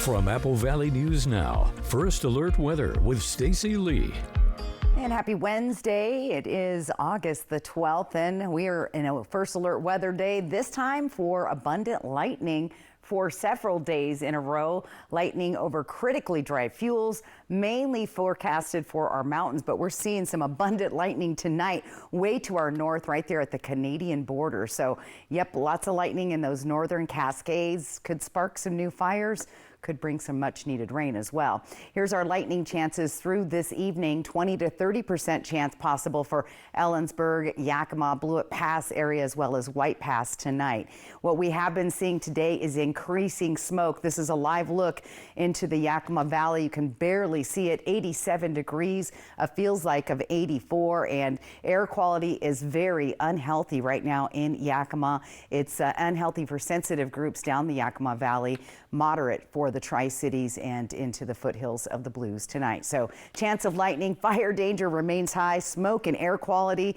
From Apple Valley News Now, First Alert Weather with Stacy Lee. And happy Wednesday. It is August the 12th, and we are in a First Alert Weather Day, this time for abundant lightning for several days in a row. Lightning over critically dry fuels, mainly forecasted for our mountains, but we're seeing some abundant lightning tonight way to our north, right there at the Canadian border. So, yep, lots of lightning in those northern Cascades. Could spark some new fires. Could bring some much needed rain as well. Here's our lightning chances through this evening. 20 to 30% chance possible for Ellensburg, Yakima, Blewett Pass area, as well as White Pass tonight. What we have been seeing today is increasing smoke. This is a live look into the Yakima Valley. You can barely see it. 87 degrees, feels like of 84, and air quality is very unhealthy right now in Yakima. It's unhealthy for sensitive groups down the Yakima Valley, moderate for the Tri-Cities and into the foothills of the Blues tonight. So chance of lightning, fire danger remains high. Smoke and air quality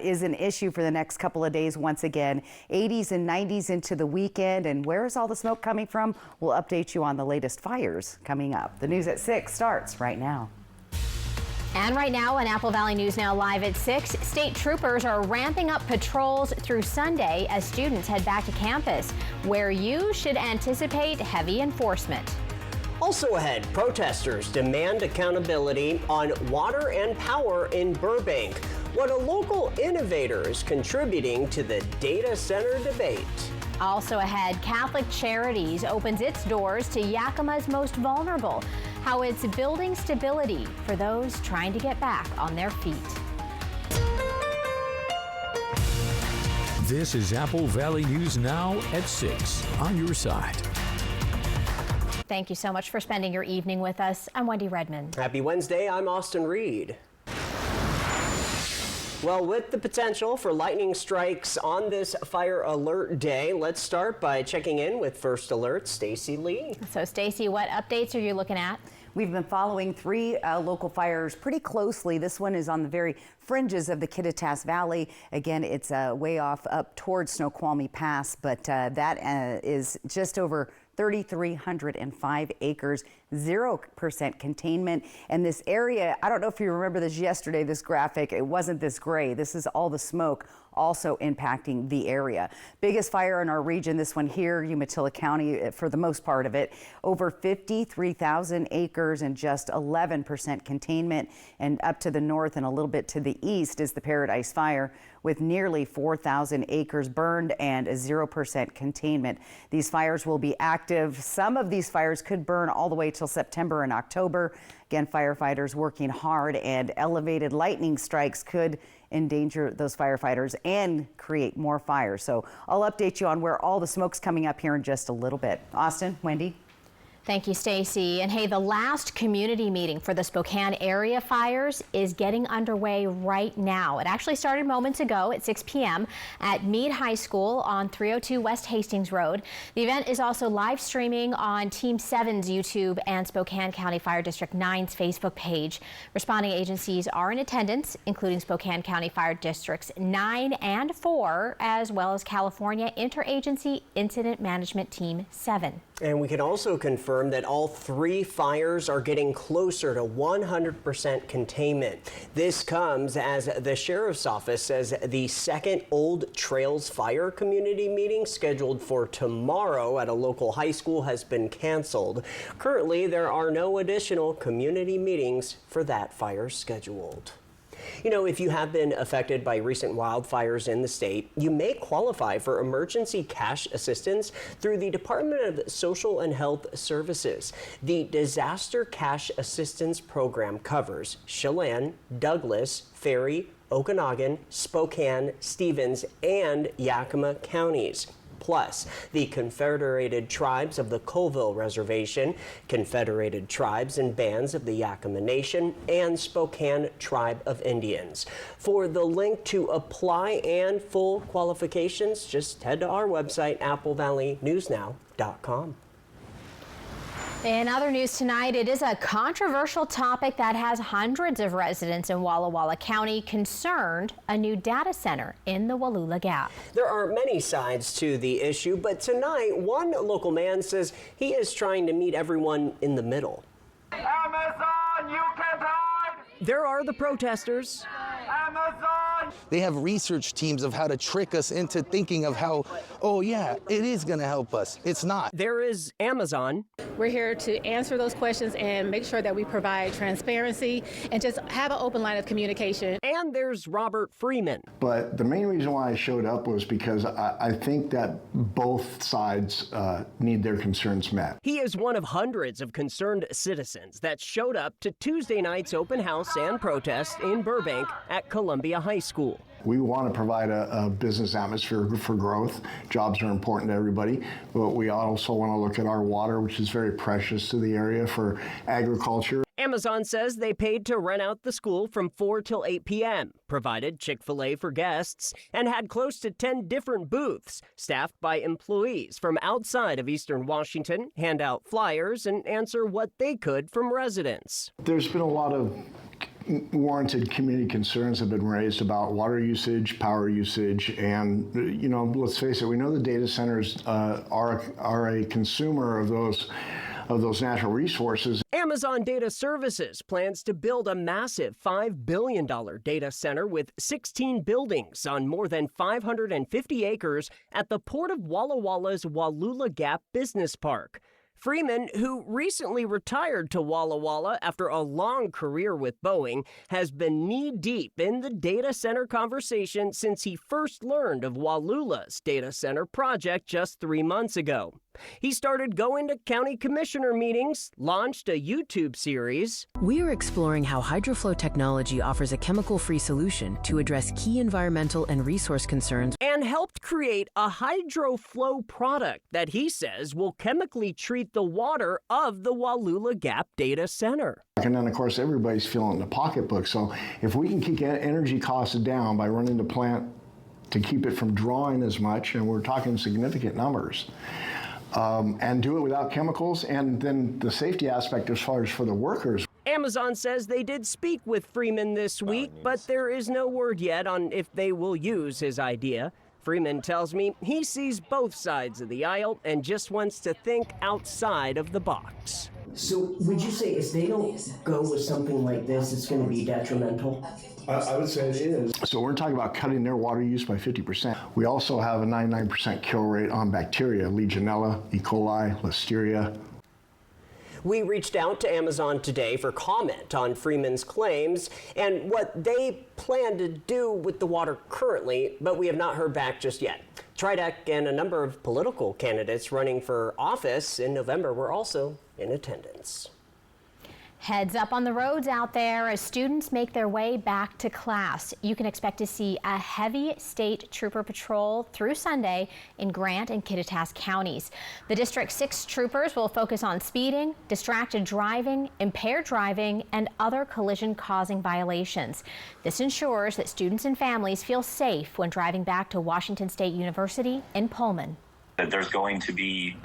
is an issue for the next couple of days. Once again, 80s and 90s into the weekend. And where is all the smoke coming from? We'll update you on the latest fires coming up. The news at 6 starts right now. And right now on Apple Valley News Now live at 6, state troopers are ramping up patrols through Sunday as students head back to campus, where you should anticipate heavy enforcement. Also ahead, protesters demand accountability on water and power in Burbank. What a local innovator is contributing to the data center debate. Also ahead, Catholic Charities opens its doors to Yakima's most vulnerable, how it's building stability for those trying to get back on their feet. This is Apple Valley News Now at 6 on your side. Thank you so much for spending your evening with us. I'm Wendy Redmond. Happy Wednesday, I'm Austin Reed. Well, with the potential for lightning strikes on this fire alert day, let's start by checking in with First Alert, Stacy Lee. So, Stacy, what updates are you looking at? We've been following 3 local fires pretty closely. This one is on the very fringes of the Kittitas Valley. Again, it's way off up towards Snoqualmie Pass, but that is just over 3,305 acres, 0% containment. And this area, I don't know if you remember this yesterday, this graphic, it wasn't this gray. This is all the smoke also impacting the area. Biggest fire in our region, this one here, Umatilla County, for the most part of it, over 53,000 acres and just 11% containment. And up to the north and a little bit to the east is the Paradise Fire with nearly 4,000 acres burned and a 0% containment. These fires will be active. Some of these fires could burn all the way till September and October. Again, firefighters working hard, and elevated lightning strikes could endanger those firefighters and create more fires. So I'll update you on where all the smoke's coming up here in just a little bit. Austin, Wendy. Thank you, Stacy. And hey, the last community meeting for the Spokane area fires is getting underway right now. It actually started moments ago at 6 p.m. at Meade High School on 302 West Hastings Road. The event is also live streaming on Team 7's YouTube and Spokane County Fire District 9's Facebook page. Responding agencies are in attendance, including Spokane County Fire Districts 9 and 4, as well as California Interagency Incident Management Team 7. And we can also confirm that all 3 fires are getting closer to 100% containment. This comes as the Sheriff's Office says the second Old Trails Fire community meeting scheduled for tomorrow at a local high school has been canceled. Currently, there are no additional community meetings for that fire scheduled. You know, if you have been affected by recent wildfires in the state, you may qualify for emergency cash assistance through the Department of Social and Health Services. The Disaster Cash Assistance Program covers Chelan, Douglas, Ferry, Okanogan, Spokane, Stevens, and Yakima counties. Plus, the Confederated Tribes of the Colville Reservation, Confederated Tribes and Bands of the Yakima Nation, and Spokane Tribe of Indians. For the link to apply and full qualifications, just head to our website, applevalleynewsnow.com. In other news tonight, it is a controversial topic that has hundreds of residents in Walla Walla County concerned: a new data center in the Wallula Gap. There are many sides to the issue, but tonight one local man says he is trying to meet everyone in the middle. Amazon, you can't hide! There are the protesters. Amazon! They have research teams of how to trick us into thinking of how, oh yeah, it is going to help us. It's not. There is Amazon. We're here to answer those questions and make sure that we provide transparency and just have an open line of communication. And there's Robert Freeman. But the main reason why I showed up was because I think that both sides need their concerns met. He is one of hundreds of concerned citizens that showed up to Tuesday night's open house and protest in Burbank at Columbia High School. We want to provide a business atmosphere for growth. Jobs are important to everybody, but we also want to look at our water, which is very precious to the area, for agriculture. Amazon says they paid to rent out the school from 4 till 8 p.m., provided Chick-fil-A for guests, and had close to 10 different booths staffed by employees from outside of Eastern Washington, hand out flyers, and answer what they could from residents. There's been a lot of warranted community concerns have been raised about water usage, power usage, and, you know, let's face it, we know the data centers are a consumer of those natural resources. Amazon Data Services plans to build a massive $5 billion data center with 16 buildings on more than 550 acres at the Port of Walla Walla's Wallula Gap Business Park. Freeman, who recently retired to Walla Walla after a long career with Boeing, has been knee-deep in the data center conversation since he first learned of Wallula's data center project just 3 months ago. He started going to county commissioner meetings, launched a YouTube series. We are exploring how HydroFlow technology offers a chemical-free solution to address key environmental and resource concerns, and helped create a HydroFlow product that he says will chemically treat the water of the Wallula Gap data center. And then, of course, everybody's feeling the pocketbook. So if we can keep energy costs down by running the plant to keep it from drawing as much, and we're talking significant numbers, and do it without chemicals, and then the safety aspect as far as for the workers. Amazon says they did speak with Freeman this week, but there is no word yet on if they will use his idea. Freeman tells me he sees both sides of the aisle and just wants to think outside of the box. So would you say if they don't go with something like this, it's going to be detrimental? I would say it is. So we're talking about cutting their water use by 50%. We also have a 99% kill rate on bacteria, Legionella, E. coli, Listeria. We reached out to Amazon today for comment on Freeman's claims and what they plan to do with the water currently, but we have not heard back just yet. TriDec and a number of political candidates running for office in November were also in attendance. Heads up on the roads out there as students make their way back to class. You can expect to see a heavy state trooper patrol through Sunday in Grant and Kittitas counties. The District 6 troopers will focus on speeding, distracted driving, impaired driving, and other collision-causing violations. This ensures that students and families feel safe when driving back to Washington State University in Pullman. There's going to be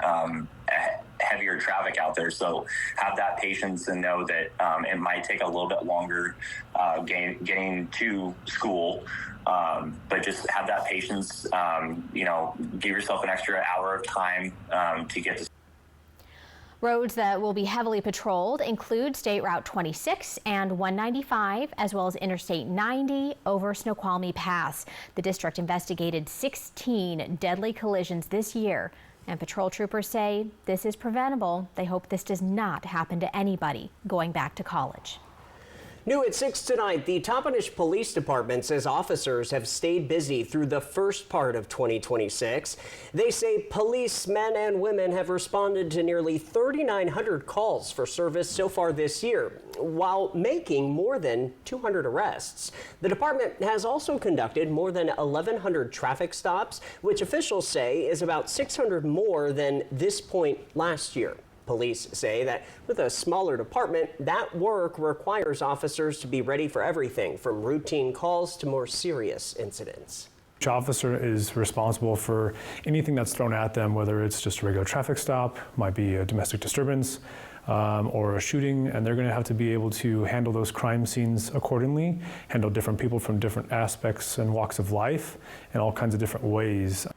heavier traffic out there, so have that patience and know that it might take a little bit longer getting to school, but just have that patience. Give yourself an extra hour of time to get to. Roads that will be heavily patrolled include State Route 26 and 195, as well as Interstate 90 over Snoqualmie Pass. The district investigated 16 deadly collisions this year, and patrol troopers say this is preventable. They hope this does not happen to anybody going back to college. New at 6 tonight, the Toppenish Police Department says officers have stayed busy through the first part of 2026. They say policemen and women have responded to nearly 3,900 calls for service so far this year, while making more than 200 arrests. The department has also conducted more than 1,100 traffic stops, which officials say is about 600 more than this point last year. Police say that with a smaller department, that work requires officers to be ready for everything from routine calls to more serious incidents. Each officer is responsible for anything that's thrown at them, whether it's just a regular traffic stop, might be a domestic disturbance, or a shooting, and they're going to have to be able to handle those crime scenes accordingly, handle different people from different aspects and walks of life in all kinds of different ways.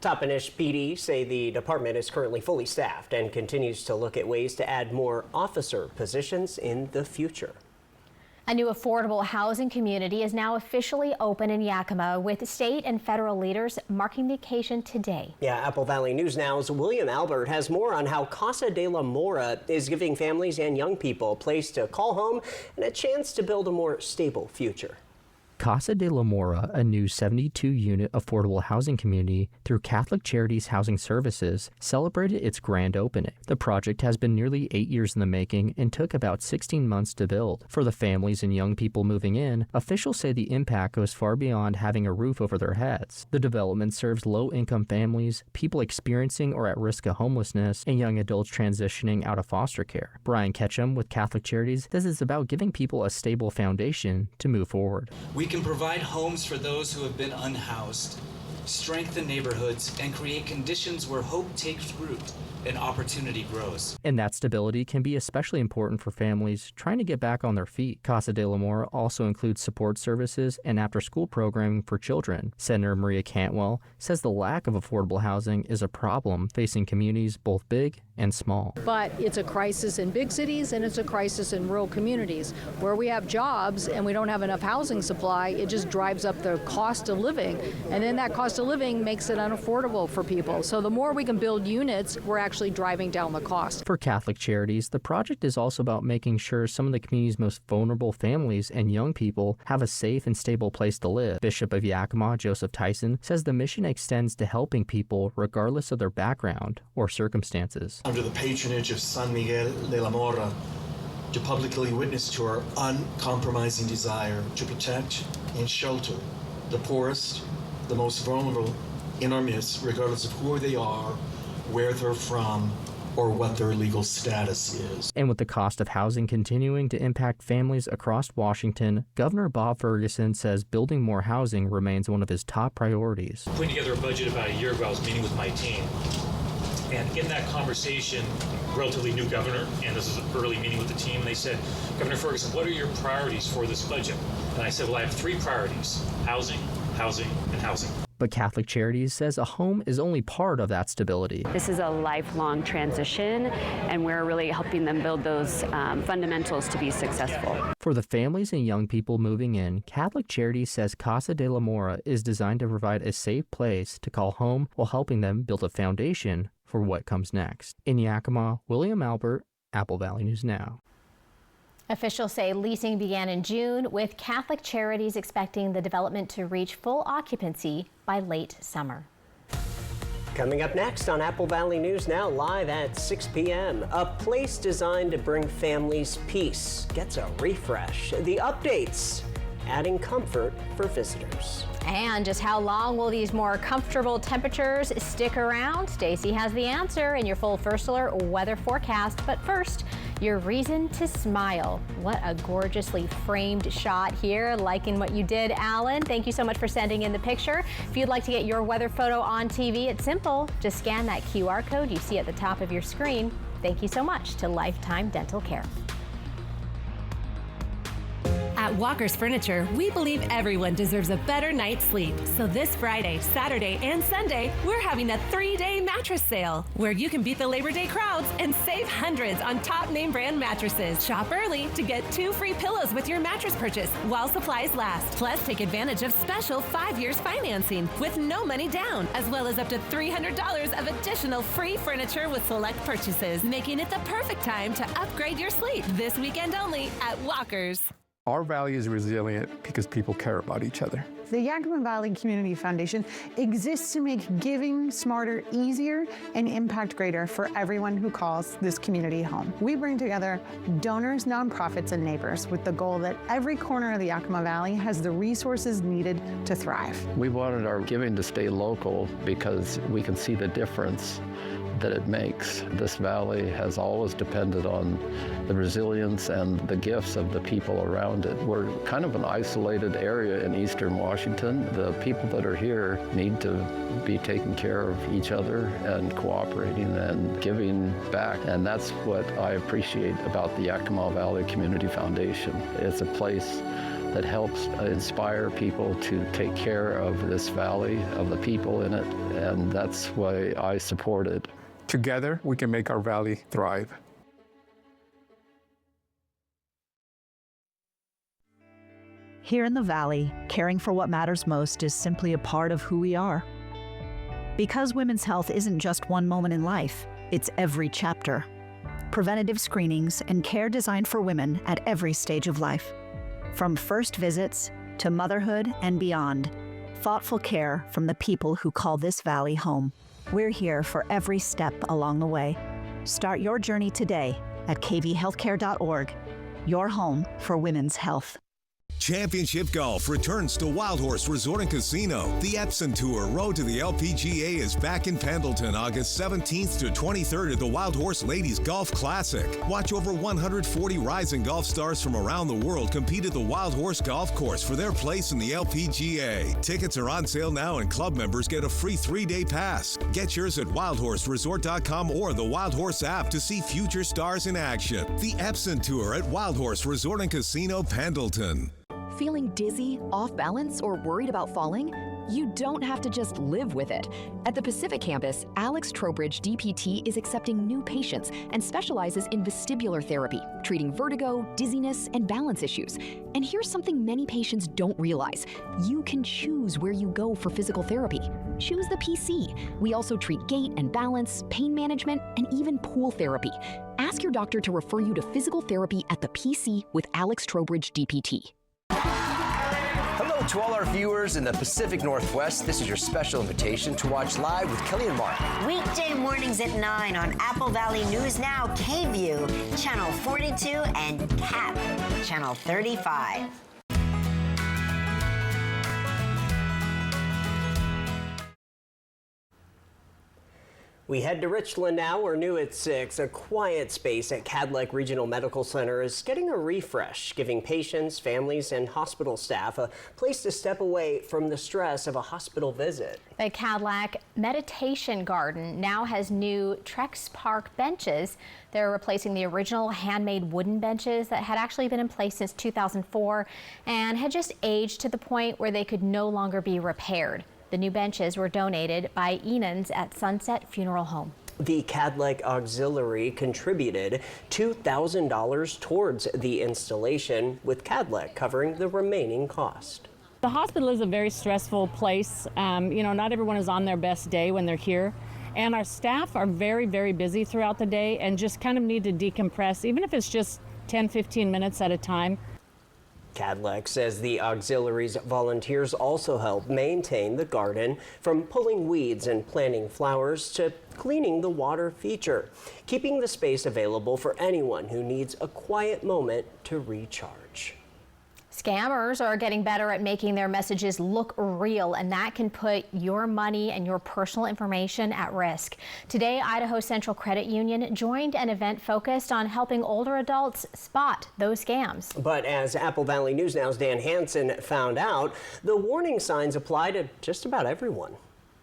Toppenish PD say the department is currently fully staffed and continues to look at ways to add more officer positions in the future. A new affordable housing community is now officially open in Yakima, with state and federal leaders marking the occasion today. Yeah, Apple Valley News Now's William Albert has more on how Casa de la Mora is giving families and young people a place to call home and a chance to build a more stable future. Casa de la Mora, a new 72-unit affordable housing community through Catholic Charities Housing Services, celebrated its grand opening. The project has been nearly 8 years in the making and took about 16 months to build. For the families and young people moving in, officials say the impact goes far beyond having a roof over their heads. The development serves low-income families, people experiencing or at risk of homelessness, and young adults transitioning out of foster care. Brian Ketchum with Catholic Charities says it's about giving people a stable foundation to move forward. We can provide homes for those who have been unhoused, strengthen neighborhoods, and create conditions where hope takes root and opportunity grows. And that stability can be especially important for families trying to get back on their feet. Casa de la Mora also includes support services and after-school programming for children. Senator Maria Cantwell says the lack of affordable housing is a problem facing communities both big and small. But it's a crisis in big cities and it's a crisis in rural communities. Where we have jobs and we don't have enough housing supply, it just drives up the cost of living. And then that cost of living makes it unaffordable for people. So the more we can build units, we're actually driving down the cost. For Catholic Charities, the project is also about making sure some of the community's most vulnerable families and young people have a safe and stable place to live. Bishop of Yakima, Joseph Tyson, says the mission extends to helping people regardless of their background or circumstances. Under the patronage of San Miguel de la Mora, to publicly witness to our uncompromising desire to protect and shelter the poorest, the most vulnerable in our midst, regardless of who they are, where they're from, or what their legal status is. And with the cost of housing continuing to impact families across Washington, Governor Bob Ferguson says building more housing remains one of his top priorities. Putting together a budget about a year ago, I was meeting with my team. And in that conversation, relatively new governor, and this is an early meeting with the team, and they said, Governor Ferguson, what are your priorities for this budget? And I said, well, I have 3 priorities: housing, housing, and housing. But Catholic Charities says a home is only part of that stability. This is a lifelong transition, and we're really helping them build those fundamentals to be successful. For the families and young people moving in, Catholic Charities says Casa de la Mora is designed to provide a safe place to call home while helping them build a foundation for what comes next. In Yakima, William Albert, Apple Valley News Now. Officials say leasing began in June, with Catholic Charities expecting the development to reach full occupancy by late summer. Coming up next on Apple Valley News Now, live at 6 p.m. A place designed to bring families peace gets a refresh. The updates, adding comfort for visitors. And just how long will these more comfortable temperatures stick around? Stacy has the answer in your full First Alert weather forecast. But first, your reason to smile. What a gorgeously framed shot here. Liking what you did, Alan. Thank you so much for sending in the picture. If you'd like to get your weather photo on TV, it's simple. Just scan that QR code you see at the top of your screen. Thank you so much to Lifetime Dental Care. At Walker's Furniture, we believe everyone deserves a better night's sleep. So this Friday, Saturday, and Sunday, we're having a 3-day mattress sale where you can beat the Labor Day crowds and save hundreds on top name brand mattresses. Shop early to get 2 free pillows with your mattress purchase while supplies last. Plus, take advantage of special 5 years financing with no money down, as well as up to $300 of additional free furniture with select purchases, making it the perfect time to upgrade your sleep. This weekend only at Walker's. Our Valley is resilient because people care about each other. The Yakima Valley Community Foundation exists to make giving smarter, easier, and impact greater for everyone who calls this community home. We bring together donors, nonprofits, and neighbors with the goal that every corner of the Yakima Valley has the resources needed to thrive. We wanted our giving to stay local because we can see the difference that it makes. This valley has always depended on the resilience and the gifts of the people around it. We're kind of an isolated area in eastern Washington. The people that are here need to be taking care of each other and cooperating and giving back. And that's what I appreciate about the Yakima Valley Community Foundation. It's a place that helps inspire people to take care of this valley, of the people in it, and that's why I support it. Together, we can make our valley thrive. Here in the Valley, caring for what matters most is simply a part of who we are. Because women's health isn't just one moment in life, it's every chapter. Preventative screenings and care designed for women at every stage of life. From first visits to motherhood and beyond, thoughtful care from the people who call this valley home. We're here for every step along the way. Start your journey today at kvhealthcare.org, your home for women's health. Championship Golf returns to Wildhorse Resort and Casino. The Epson Tour Road to the LPGA is back in Pendleton August 17th to 23rd at the Wildhorse Ladies Golf Classic. Watch over 140 rising golf stars from around the world compete at the Wildhorse Golf Course for their place in the LPGA. Tickets are on sale now and club members get a free 3-day pass. Get yours at wildhorseresort.com or the Wildhorse app to see future stars in action. The Epson Tour at Wildhorse Resort and Casino, Pendleton. Feeling dizzy, off balance, or worried about falling? You don't have to just live with it. At the Pacific Campus, Alex Trowbridge DPT is accepting new patients and specializes in vestibular therapy, treating vertigo, dizziness, and balance issues. And here's something many patients don't realize. You can choose where you go for physical therapy. Choose the PC. We also treat gait and balance, pain management, and even pool therapy. Ask your doctor to refer you to physical therapy at the PC with Alex Trowbridge DPT. Hello to all our viewers in the Pacific Northwest. This is your special invitation to watch live with Kelly and Mark. Weekday mornings at 9 on Apple Valley News Now, KView, Channel 42, and CAP, Channel 35. We head to Richland now. We're new at 6. A quiet space at Cadleck Regional Medical Center is getting a refresh, giving patients, families, and hospital staff a place to step away from the stress of a hospital visit. The Cadleck Meditation Garden now has new Trex Park benches. They're replacing the original handmade wooden benches that had actually been in place since 2004 and had just aged to the point where they could no longer be repaired. The new benches were donated by Enans at Sunset Funeral Home. The Cadleck Auxiliary contributed $2,000 towards the installation, with Cadleck covering the remaining cost. The hospital is a very stressful place. Not everyone is on their best day when they're here. And our staff are very, very busy throughout the day and just kind of need to decompress, even if it's just 10, 15 minutes at a time. Cadleck says the auxiliary's volunteers also help maintain the garden, from pulling weeds and planting flowers to cleaning the water feature, keeping the space available for anyone who needs a quiet moment to recharge. Scammers are getting better at making their messages look real, and that can put your money and your personal information at risk. Today, Idaho Central Credit Union joined an event focused on helping older adults spot those scams. But as Apple Valley News Now's Dan Hansen found out, the warning signs apply to just about everyone.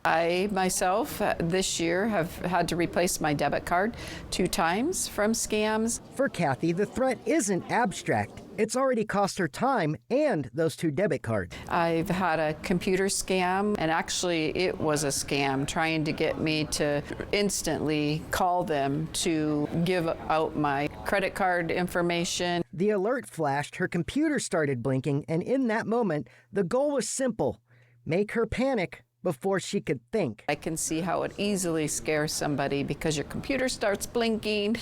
I myself this year have had to replace my debit card 2 times from scams. For Kathy, the threat isn't abstract. It's already cost her time and those 2 debit cards. I've had a computer scam, and actually it was a scam trying to get me to instantly call them to give out my credit card information. The alert flashed, her computer started blinking, and in that moment, the goal was simple: make her panic before she could think. I can see how it easily scares somebody because your computer starts blinking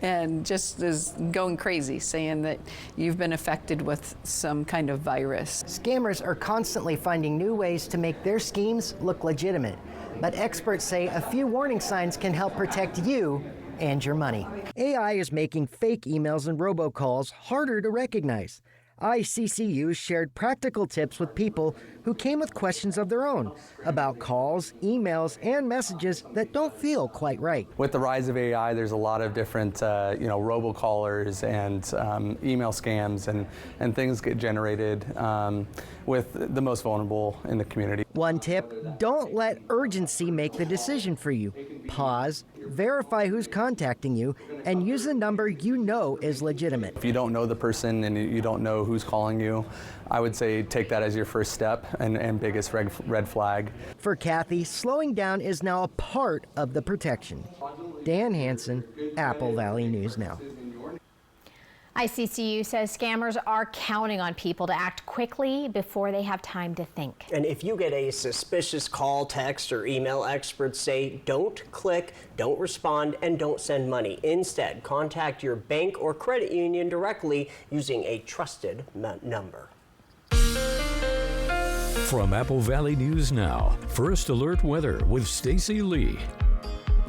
and just is going crazy, saying that you've been affected with some kind of virus. Scammers are constantly finding new ways to make their schemes look legitimate, but experts say a few warning signs can help protect you and your money. AI is making fake emails and robocalls harder to recognize. ICCU shared practical tips with people who came with questions of their own about calls, emails, and messages that don't feel quite right. With the rise of AI, there's a lot of different, robocallers and email scams and things get generated with the most vulnerable in the community. One tip, don't let urgency make the decision for you. Pause, verify who's contacting you, and use a number you know is legitimate. If you don't know the person and you don't know who's calling you, I would say take that as your first step and biggest red flag. For Kathy, slowing down is now a part of the protection. Dan Hansen, Apple Valley News Now. ICCU says scammers are counting on people to act quickly before they have time to think. And if you get a suspicious call, text, or email, experts say don't click, don't respond, and don't send money. Instead, contact your bank or credit union directly using a trusted number. From Apple Valley News Now, First Alert Weather with Stacy Lee.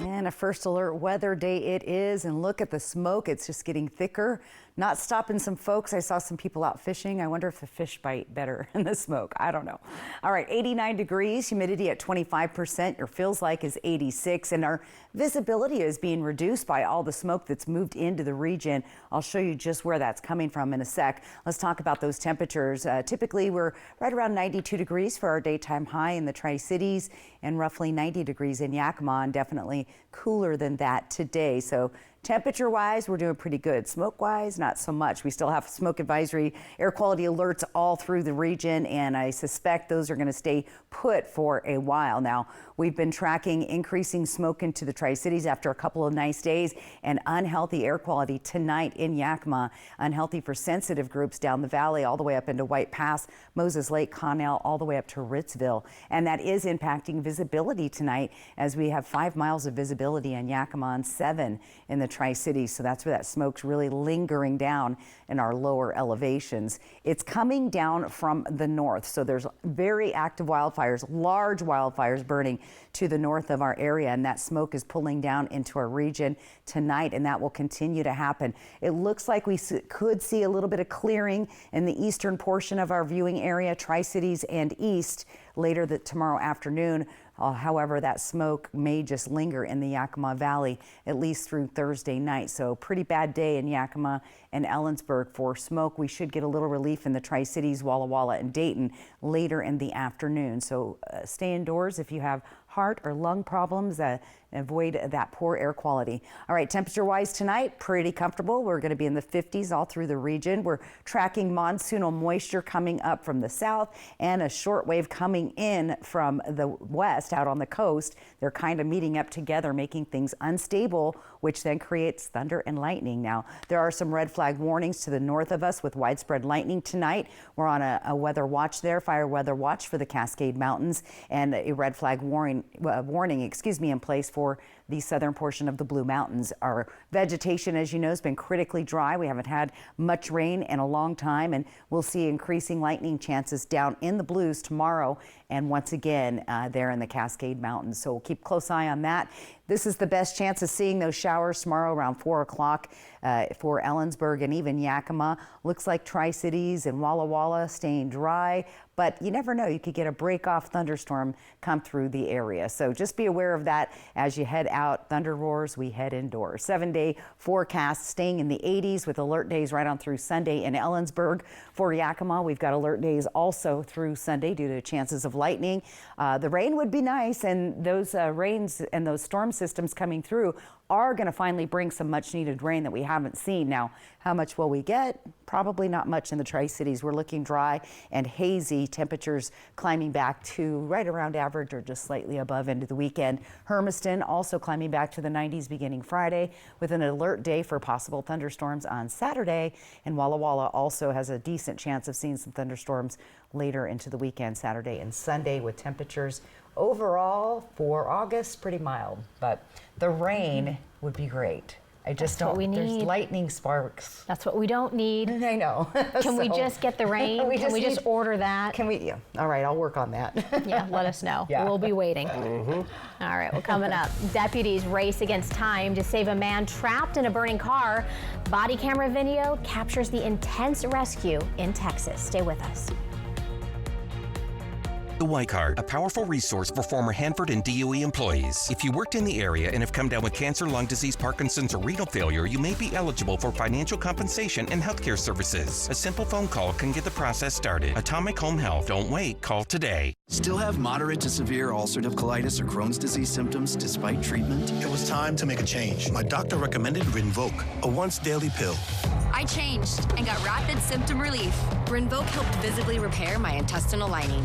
And a First Alert weather day it is, and look at the smoke. It's just getting thicker. Not stopping some folks. I saw some people out fishing. I wonder if the fish bite better in the smoke. I don't know. All right, 89 degrees, humidity at 25%. Your feels like is 86, and our visibility is being reduced by all the smoke that's moved into the region. I'll show you just where that's coming from in a sec. Let's talk about those temperatures. Typically, we're right around 92 degrees for our daytime high in the Tri-Cities and roughly 90 degrees in Yakima, and definitely cooler than that today. So temperature-wise, we're doing pretty good. Smoke-wise, not so much. We still have smoke advisory, air quality alerts all through the region, and I suspect those are going to stay put for a while. Now, we've been tracking increasing smoke into the Tri-Cities after a couple of nice days, and unhealthy air quality tonight in Yakima. Unhealthy for sensitive groups down the valley, all the way up into White Pass, Moses Lake, Connell, all the way up to Ritzville. And that is impacting visibility tonight as we have 5 miles of visibility in Yakima and 7 in the Tri-Cities. So that's where that smoke's really lingering down in our lower elevations. It's coming down from the north. So there's very active wildfires, large wildfires burning to the north of our area, and that smoke is pulling down into our region tonight, and that will continue to happen. It looks like we could see a little bit of clearing in the eastern portion of our viewing area, Tri-Cities and east, later tomorrow afternoon. However, that smoke may just linger in the Yakima Valley at least through Thursday night. So pretty bad day in Yakima and Ellensburg for smoke. We should get a little relief in the Tri-Cities, Walla Walla, and Dayton later in the afternoon. So stay indoors if you have heart or lung problems. Avoid that poor air quality. All right, temperature-wise tonight, pretty comfortable. We're going to be in the 50s all through the region. We're tracking monsoonal moisture coming up from the south and a short wave coming in from the west out on the coast. They're kind of meeting up together, making things unstable, which then creates thunder and lightning. Now, there are some red flag warnings to the north of us with widespread lightning tonight. We're on a weather watch there, fire weather watch for the Cascade Mountains, and a red flag warning in place for the southern portion of the Blue Mountains. Our vegetation, as you know, has been critically dry. We haven't had much rain in a long time, and we'll see increasing lightning chances down in the Blues tomorrow and once again there in the Cascade Mountains. So we'll keep close eye on that. This is the best chance of seeing those showers tomorrow around 4 o'clock for Ellensburg and even Yakima. Looks like Tri-Cities and Walla Walla staying dry, but you never know. You could get a break-off thunderstorm come through the area. So just be aware of that as you head out. Thunder roars, we head indoors. 7-day forecast staying in the 80s with alert days right on through Sunday in Ellensburg. For Yakima, we've got alert days also through Sunday due to chances of lightning. The rain would be nice, and those rains and those storm systems coming through are going to finally bring some much needed rain that we haven't seen. Now, how much will we get? Probably not much in the Tri-Cities. We're looking dry and hazy, temperatures climbing back to right around average or just slightly above into the weekend. Hermiston also climbing back to the 90s beginning Friday with an alert day for possible thunderstorms on Saturday. And Walla Walla also has a decent chance of seeing some thunderstorms later into the weekend, Saturday and Sunday, with temperatures overall for August pretty mild, but the rain would be great. I just That's don't. what we There's need. lightning sparks. That's what we don't need. I know. Can we So- just get the rain? Can we just order that? Can we? Yeah. All right, I'll work on that. Yeah, let us know. Yeah. We'll be waiting. All right, well, coming up, deputies race against time to save a man trapped in a burning car. Body camera video captures the intense rescue in Texas. Stay with us. The White Card, a powerful resource for former Hanford and DOE employees. If you worked in the area and have come down with cancer, lung disease, Parkinson's, or renal failure, you may be eligible for financial compensation and healthcare services. A simple phone call can get the process started. Atomic Home Health. Don't wait. Call today. Still have moderate to severe ulcerative colitis or Crohn's disease symptoms despite treatment? It was time to make a change. My doctor recommended Rinvoq, a once-daily pill. I changed and got rapid symptom relief. Rinvoq helped visibly repair my intestinal lining.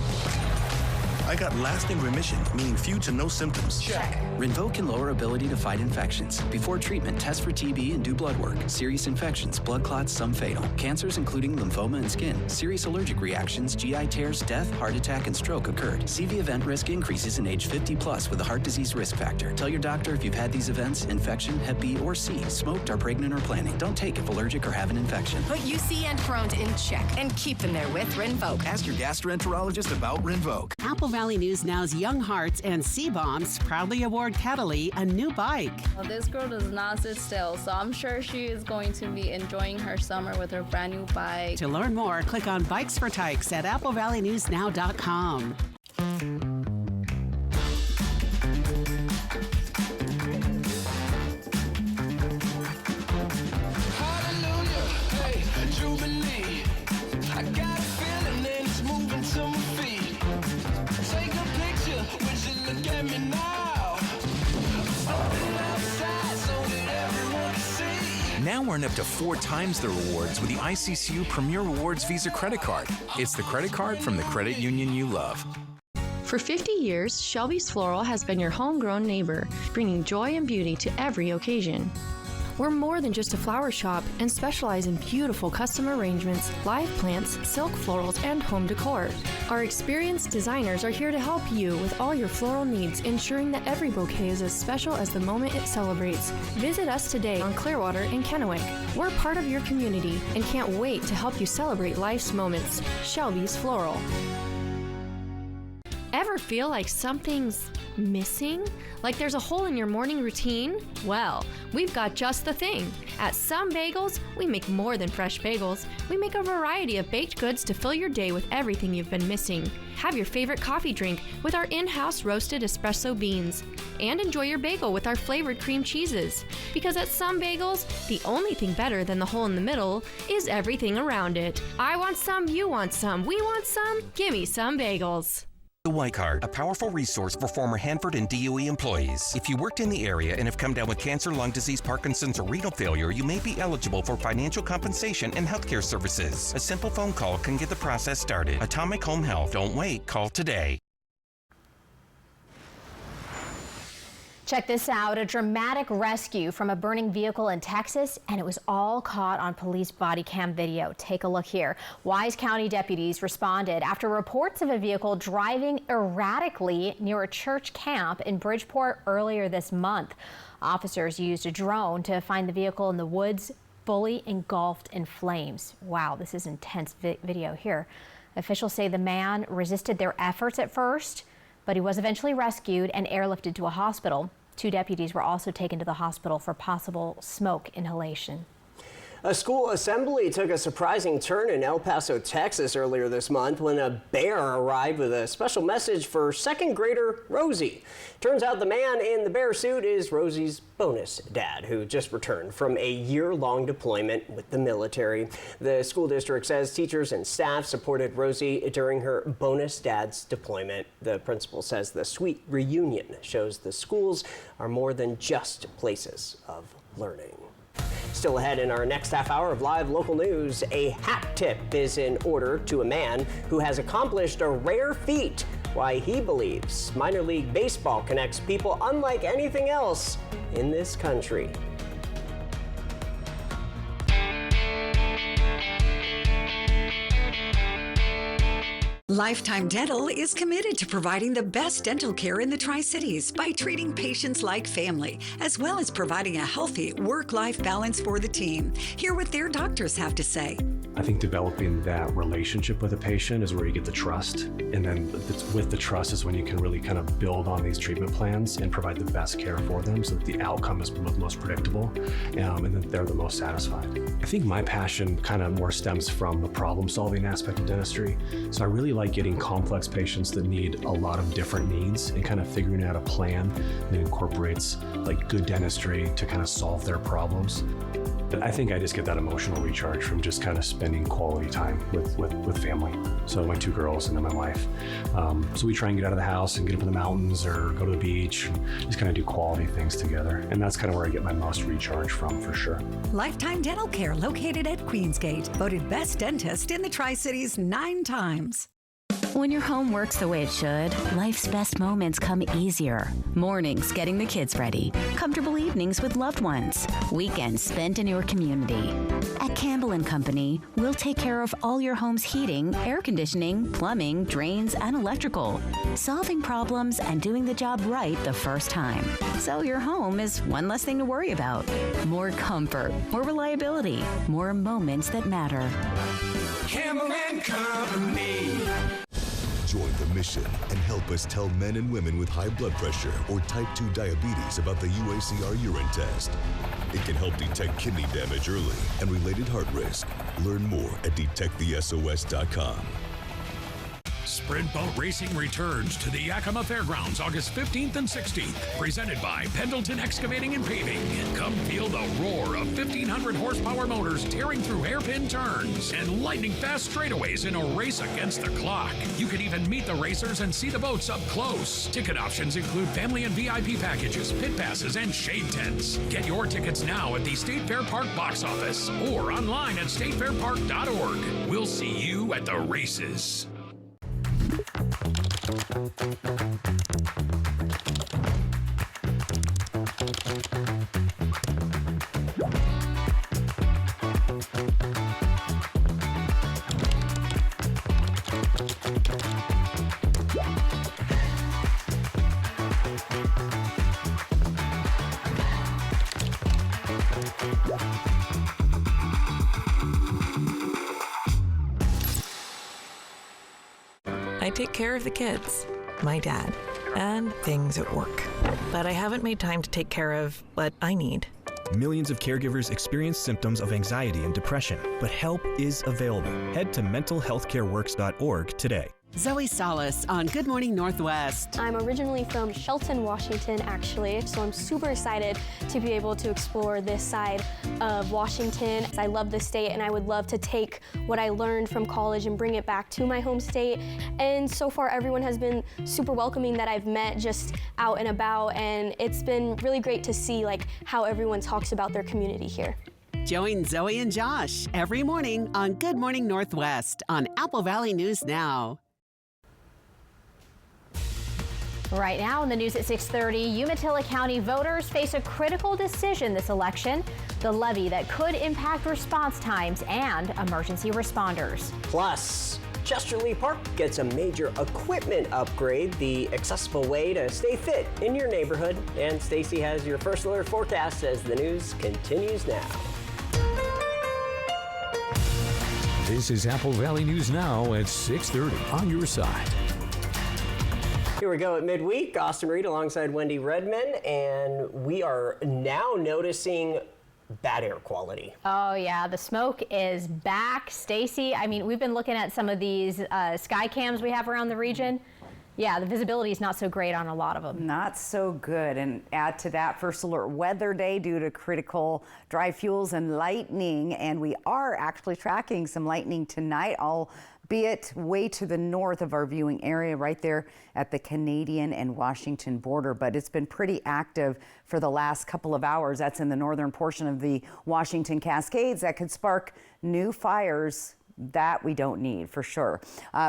I got lasting remission, meaning few to no symptoms. Check. Rinvoq can lower ability to fight infections. Before treatment, test for TB and do blood work. Serious infections, blood clots, some fatal. Cancers including lymphoma and skin. Serious allergic reactions, GI tears, death, heart attack, and stroke occurred. CV event risk increases in age 50 plus with a heart disease risk factor. Tell your doctor if you've had these events, infection, Hep B or C, smoked, are pregnant, or planning. Don't take if allergic or have an infection. Put UC and Crohn's in check and keep them there with Rinvoq. Ask your gastroenterologist about Rinvoq. Apple Valley News Now's Young Hearts and C-Bombs proudly award Cataly a new bike. Well, this girl does not sit still, so I'm sure she is going to be enjoying her summer with her brand new bike. To learn more, click on Bikes for Tykes at applevalleynewsnow.com. Now earn up to 4 times the rewards with the ICCU Premier Rewards Visa credit card. It's the credit card from the credit union you love. For 50 years, Shelby's Floral has been your homegrown neighbor, bringing joy and beauty to every occasion. We're more than just a flower shop and specialize in beautiful custom arrangements, live plants, silk florals, and home decor. Our experienced designers are here to help you with all your floral needs, ensuring that every bouquet is as special as the moment it celebrates. Visit us today on Clearwater in Kennewick. We're part of your community and can't wait to help you celebrate life's moments. Shelby's Floral. Ever feel like something's missing? Like there's a hole in your morning routine? Well, we've got just the thing. At Some Bagels, we make more than fresh bagels. We make a variety of baked goods to fill your day with everything you've been missing. Have your favorite coffee drink with our in-house roasted espresso beans. And enjoy your bagel with our flavored cream cheeses. Because at Some Bagels, the only thing better than the hole in the middle is everything around it. I want some, you want some, we want some, gimme Some Bagels. The White Card, a powerful resource for former Hanford and DOE employees. If you worked in the area and have come down with cancer, lung disease, Parkinson's, or renal failure, you may be eligible for financial compensation and healthcare services. A simple phone call can get the process started. Atomic Home Health. Don't wait. Call today. Check this out, a dramatic rescue from a burning vehicle in Texas, and it was all caught on police body cam video. Take a look here. Wise County deputies responded after reports of a vehicle driving erratically near a church camp in Bridgeport earlier this month. Officers used a drone to find the vehicle in the woods, fully engulfed in flames. Wow, this is intense video here. Officials say the man resisted their efforts at first, but he was eventually rescued and airlifted to a hospital. 2 deputies were also taken to the hospital for possible smoke inhalation. A school assembly took a surprising turn in El Paso, Texas earlier this month when a bear arrived with a special message for second grader Rosie. Turns out the man in the bear suit is Rosie's bonus dad, who just returned from a year-long deployment with the military. The school district says teachers and staff supported Rosie during her bonus dad's deployment. The principal says the sweet reunion shows the schools are more than just places of learning. Still ahead in our next half hour of live local news, a hat tip is in order to a man who has accomplished a rare feat. Why he believes minor league baseball connects people unlike anything else in this country. Lifetime Dental is committed to providing the best dental care in the Tri-Cities by treating patients like family, as well as providing a healthy work-life balance for the team. Hear what their doctors have to say. I think developing that relationship with a patient is where you get the trust. And then with the trust is when you can really kind of build on these treatment plans and provide the best care for them so that the outcome is most predictable and that they're the most satisfied. I think my passion kind of more stems from the problem-solving aspect of dentistry. So I really like getting complex patients that need a lot of different needs and kind of figuring out a plan that incorporates like good dentistry to kind of solve their problems. I think I just get that emotional recharge from just kind of spending quality time with family. So my 2 girls and then my wife. So we try and get out of the house and get up in the mountains or go to the beach and just kind of do quality things together. And that's kind of where I get my most recharge from, for sure. Lifetime Dental Care, located at Queensgate, voted best dentist in the Tri-Cities 9 times. When your home works the way it should, life's best moments come easier. Mornings getting the kids ready, comfortable evenings with loved ones, weekends spent in your community. At Campbell & Company, we'll take care of all your home's heating, air conditioning, plumbing, drains, and electrical, solving problems and doing the job right the first time. So your home is one less thing to worry about. More comfort, more reliability, more moments that matter. Campbell & Company. Join the mission and help us tell men and women with high blood pressure or type 2 diabetes about the UACR urine test. It can help detect kidney damage early and related heart risk. Learn more at detectthesos.com. Sprint Boat Racing returns to the Yakima Fairgrounds August 15th and 16th, presented by Pendleton Excavating and Paving. Come feel the roar of 1,500 horsepower motors tearing through hairpin turns and lightning-fast straightaways in a race against the clock. You can even meet the racers and see the boats up close. Ticket options include family and VIP packages, pit passes, and shade tents. Get your tickets now at the State Fair Park box office or online at statefairpark.org. We'll see you at the races. I take care of the kids, my dad, and things at work. But I haven't made time to take care of what I need. Millions of caregivers experience symptoms of anxiety and depression, but help is available. Head to mentalhealthcareworks.org today. Zoe Salas on Good Morning Northwest. I'm originally from Shelton, Washington, actually, so I'm super excited to be able to explore this side of Washington. I love the state and I would love to take what I learned from college and bring it back to my home state. And so far, everyone has been super welcoming that I've met just out and about, and it's been really great to see like how everyone talks about their community here. Join Zoe and Josh every morning on Good Morning Northwest on Apple Valley News Now. Right now in the news at 6:30, Umatilla County voters face a critical decision this election, the levy that could impact response times and emergency responders. Plus, Chesterly Park gets a major equipment upgrade, the accessible way to stay fit in your neighborhood. And Stacy has your first alert forecast as the news continues now. This is Apple Valley News Now at 6:30 on your side. Here we go at midweek. Austin Reed alongside Wendy Redman, and we are now noticing bad air quality. Oh yeah, the smoke is back. Stacy, I mean, we've been looking at some of these sky cams we have around the region. Yeah, the visibility is not so great on a lot of them. Not so good. And add to that, first alert weather day due to critical dry fuels and lightning. And we are actually tracking some lightning tonight, albeit way to the north of our viewing area, right there at the Canadian and Washington border. But it's been pretty active for the last couple of hours. That's in the northern portion of the Washington Cascades. That could spark new fires that we don't need for sure.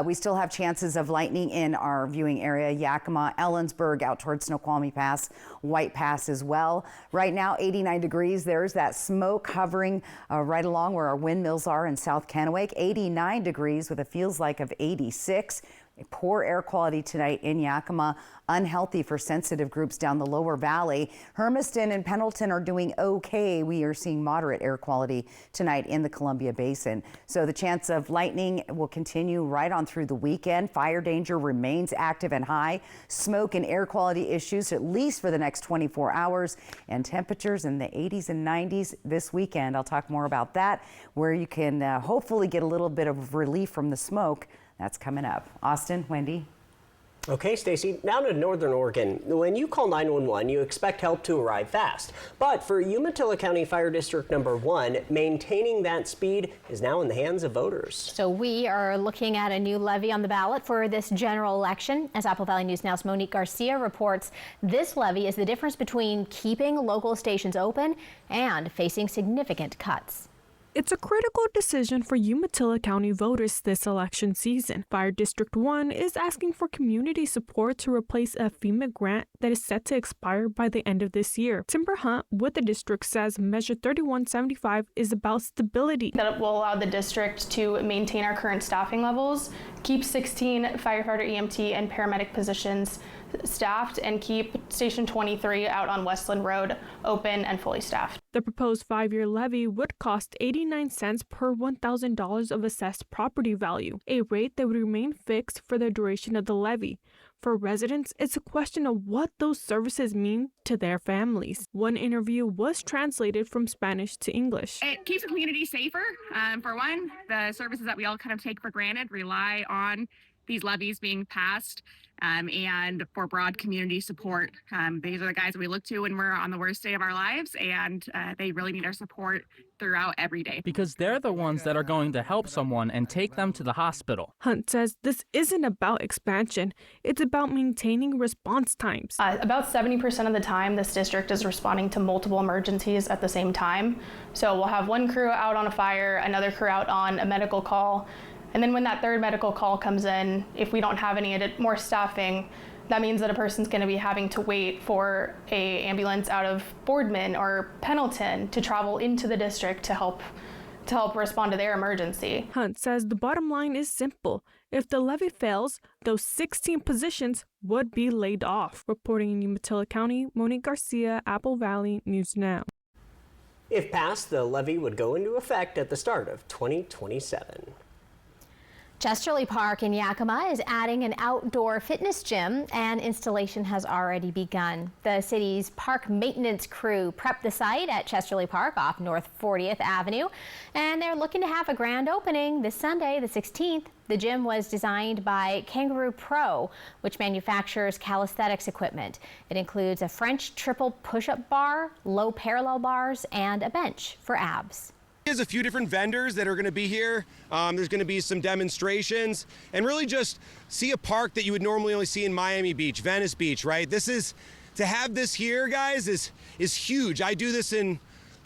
We still have chances of lightning in our viewing area, Yakima, Ellensburg, out towards Snoqualmie Pass, White Pass as well. Right now, 89 degrees. There's that smoke hovering right along where our windmills are in South Kennewick. 89 degrees with a feels like of 86. Poor air quality tonight in Yakima, unhealthy for sensitive groups down the lower valley. Hermiston and Pendleton are doing okay. We are seeing moderate air quality tonight in the Columbia Basin. So the chance of lightning will continue right on through the weekend. Fire danger remains active and high. Smoke and air quality issues at least for the next 24 hours, and temperatures in the 80s and 90s this weekend. I'll talk more about that, where you can hopefully get a little bit of relief from the smoke. That's coming up. Austin, Wendy. Okay, Stacy, now to Northern Oregon. When you call 911, you expect help to arrive fast. But for Umatilla County Fire District Number 1, maintaining that speed is now in the hands of voters. So we are looking at a new levy on the ballot for this general election. As Apple Valley News Now's Monique Garcia reports, this levy is the difference between keeping local stations open and facing significant cuts. It's a critical decision for Umatilla County voters this election season. Fire District 1 is asking for community support to replace a FEMA grant that is set to expire by the end of this year. Timber Hunt with the district says Measure 3175 is about stability. That will allow the district to maintain our current staffing levels, keep 16 firefighter, EMT, and paramedic positions staffed, and keep Station 23 out on Westland Road open and fully staffed. The proposed 5-year levy would cost 89 cents per $1,000 of assessed property value, a rate that would remain fixed for the duration of the levy. For residents, it's a question of what those services mean to their families. One interview was translated from Spanish to English. It keeps the community safer. For one, the services that we all kind of take for granted rely on these levies being passed. And for broad community support. These are the guys that we look to when we're on the worst day of our lives, and they really need our support throughout every day. Because they're the ones that are going to help someone and take them to the hospital. Hunt says this isn't about expansion, it's about maintaining response times. About 70% of the time, this district is responding to multiple emergencies at the same time. So we'll have one crew out on a fire, another crew out on a medical call, and then when that third medical call comes in, if we don't have any more staffing, that means that a person's going to be having to wait for an ambulance out of Boardman or Pendleton to travel into the district to help respond to their emergency. Hunt says the bottom line is simple. If the levy fails, those 16 positions would be laid off. Reporting in Umatilla County, Monique Garcia, Apple Valley News Now. If passed, the levy would go into effect at the start of 2027. Chesterly Park in Yakima is adding an outdoor fitness gym, and installation has already begun. The city's park maintenance crew prepped the site at Chesterly Park off North 40th Avenue, and they're looking to have a grand opening this Sunday, the 16th. The gym was designed by Kangaroo Pro, which manufactures calisthenics equipment. It includes a French triple push-up bar, low parallel bars, and a bench for abs. There's a few different vendors that are going to be here. There's going to be some demonstrations, and really just see a park that you would normally only see in Miami Beach, Venice Beach, right? To have this here, guys, is huge. I do this in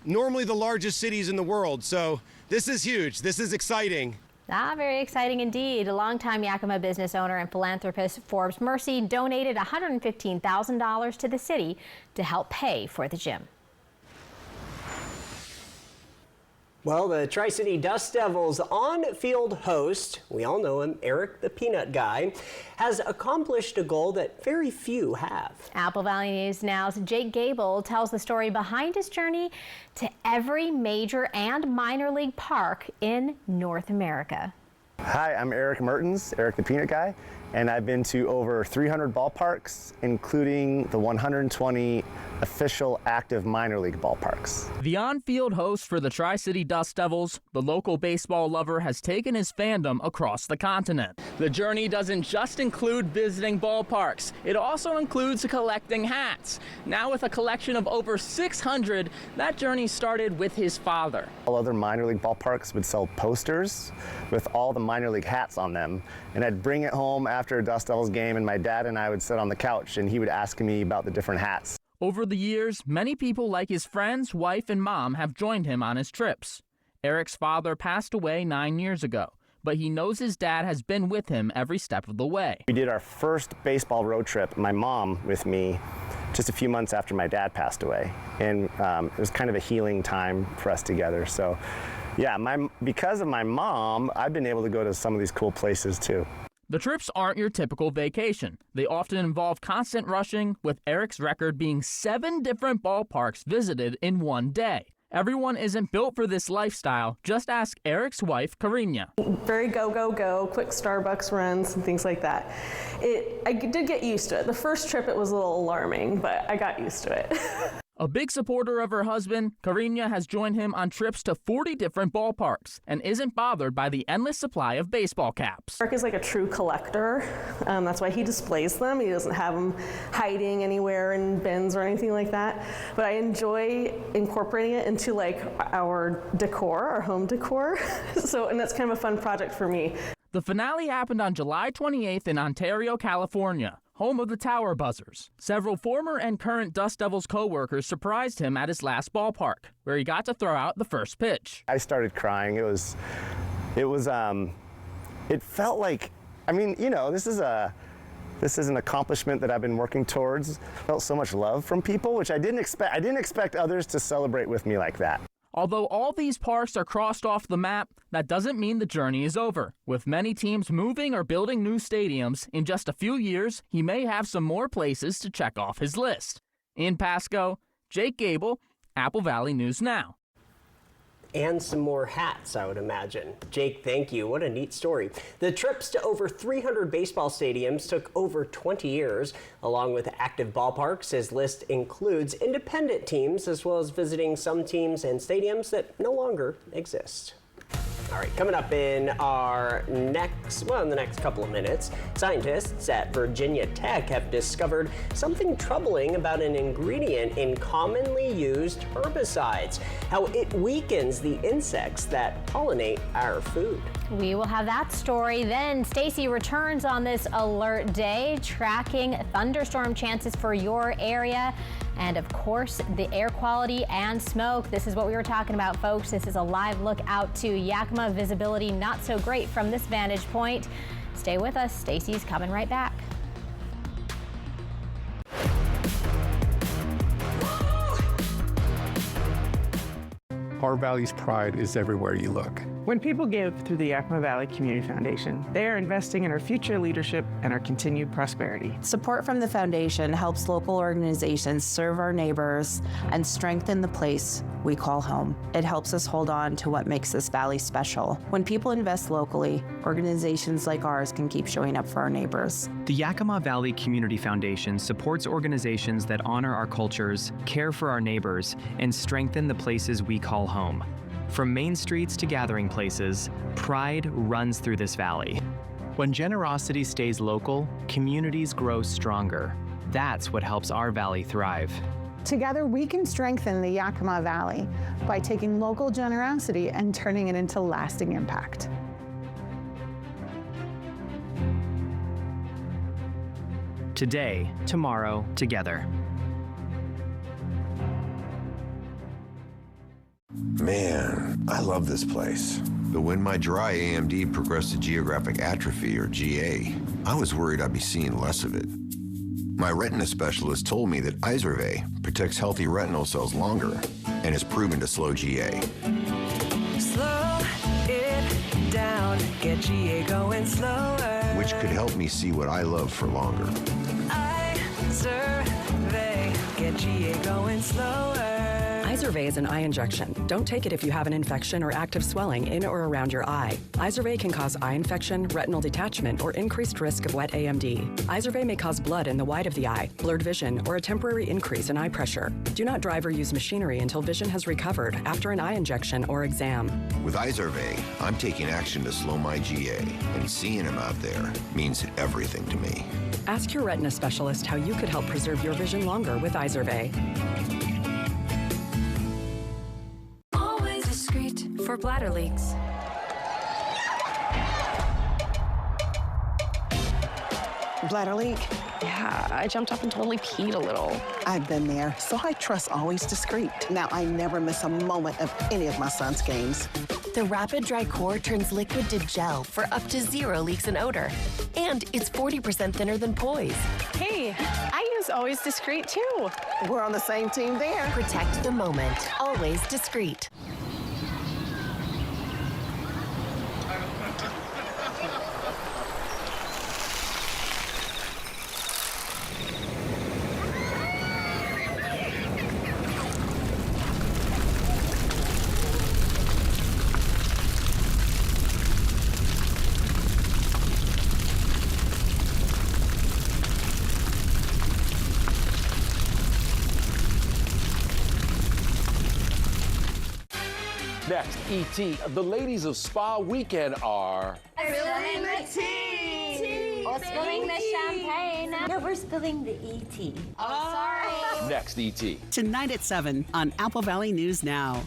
normally the largest cities in the world, so this is huge. This is exciting. Very exciting indeed. A longtime Yakima business owner and philanthropist Forbes Mercy donated $115,000 to the city to help pay for the gym. Well, the Tri-City Dust Devils on-field host, we all know him, Eric the Peanut Guy, has accomplished a goal that very few have. Apple Valley News Now's Jake Gable tells the story behind his journey to every major and minor league park in North America. Hi, I'm Eric Mertens, Eric the Peanut Guy, and I've been to over 300 ballparks, including the 120 official active minor league ballparks. The on-field host for the Tri-City Dust Devils, the local baseball lover, has taken his fandom across the continent. The journey doesn't just include visiting ballparks. It also includes collecting hats. Now with a collection of over 600, that journey started with his father. All other minor league ballparks would sell posters with all the minor league hats on them, and I'd bring it home after a Dust Devils game, and my dad and I would sit on the couch and he would ask me about the different hats. Over the years, many people like his friends, wife, and mom have joined him on his trips. Eric's father passed away 9 years ago, but he knows his dad has been with him every step of the way. We did our first baseball road trip, my mom with me, just a few months after my dad passed away. And it was kind of a healing time for us together. So yeah, because of my mom, I've been able to go to some of these cool places too. The trips aren't your typical vacation. They often involve constant rushing, with Eric's record being 7 different ballparks visited in one day. Everyone isn't built for this lifestyle. Just ask Eric's wife, Karina. Very go, go, go, quick Starbucks runs and things like that. I did get used to it. The first trip, it was a little alarming, but I got used to it. A big supporter of her husband, Karina has joined him on trips to 40 different ballparks and isn't bothered by the endless supply of baseball caps. Mark is like a true collector. That's why he displays them. He doesn't have them hiding anywhere in bins or anything like that. But I enjoy incorporating it into like our decor, our home decor. And that's kind of a fun project for me. The finale happened on July 28th in Ontario, California, home of the Tower Buzzers. Several former and current Dust Devils co-workers surprised him at his last ballpark, where he got to throw out the first pitch. I started crying. It felt like, I mean, you know, this is an accomplishment that I've been working towards. Felt so much love from people, which I didn't expect. I didn't expect others to celebrate with me like that. Although all these parks are crossed off the map, that doesn't mean the journey is over. With many teams moving or building new stadiums, in just a few years, he may have some more places to check off his list. In Pasco, Jake Gable, Apple Valley News Now. And some more hats, I would imagine. Jake, thank you. What a neat story. The trips to over 300 baseball stadiums took over 20 years. Along with active ballparks, his list includes independent teams, as well as visiting some teams and stadiums that no longer exist. All right, coming up in the next couple of minutes, scientists at Virginia Tech have discovered something troubling about an ingredient in commonly used herbicides, how it weakens the insects that pollinate our food. We will have that story. Then Stacy returns on this alert day, tracking thunderstorm chances for your area. And of course, the air quality and smoke. This is what we were talking about, folks. This is a live look out to Yakima. Visibility not so great from this vantage point. Stay with us. Stacy's coming right back. Our Valley's pride is everywhere you look. When people give through the Yakima Valley Community Foundation, they are investing in our future leadership and our continued prosperity. Support from the foundation helps local organizations serve our neighbors and strengthen the place we call home. It helps us hold on to what makes this valley special. When people invest locally, organizations like ours can keep showing up for our neighbors. The Yakima Valley Community Foundation supports organizations that honor our cultures, care for our neighbors, and strengthen the places we call home. From main streets to gathering places, pride runs through this valley. When generosity stays local, communities grow stronger. That's what helps our valley thrive. Together, we can strengthen the Yakima Valley by taking local generosity and turning it into lasting impact. Today, tomorrow, together. Man, I love this place. But when my dry AMD progressed to geographic atrophy, or GA, I was worried I'd be seeing less of it. My retina specialist told me that Izervay protects healthy retinal cells longer and is proven to slow GA. Slow it down, get GA going slower. Which could help me see what I love for longer. Izervay, get GA going slower. Izervay is an eye injection. Don't take it if you have an infection or active swelling in or around your eye. Izervay can cause eye infection, retinal detachment, or increased risk of wet AMD. Izervay may cause blood in the white of the eye, blurred vision, or a temporary increase in eye pressure. Do not drive or use machinery until vision has recovered after an eye injection or exam. With Izervay, I'm taking action to slow my GA, and seeing him out there means everything to me. Ask your retina specialist how you could help preserve your vision longer with Izervay. Always discreet for bladder leaks. Bladder leak, Yeah, I jumped up and totally peed a little. I've been there, so I trust Always Discreet. Now I never miss a moment of any of my son's games. The Rapid Dry Core turns liquid to gel for up to 0 leaks and odor. And it's 40% thinner than Poise. Hey, I use Always Discreet too. We're on the same team there. Protect the moment. Always Discreet. Next, E.T. The ladies of Spa Weekend are... Spilling the tea! Or spilling the champagne. No, we're spilling the E.T. Oh, sorry. Next, E.T. Tonight at 7 on Apple Valley News Now.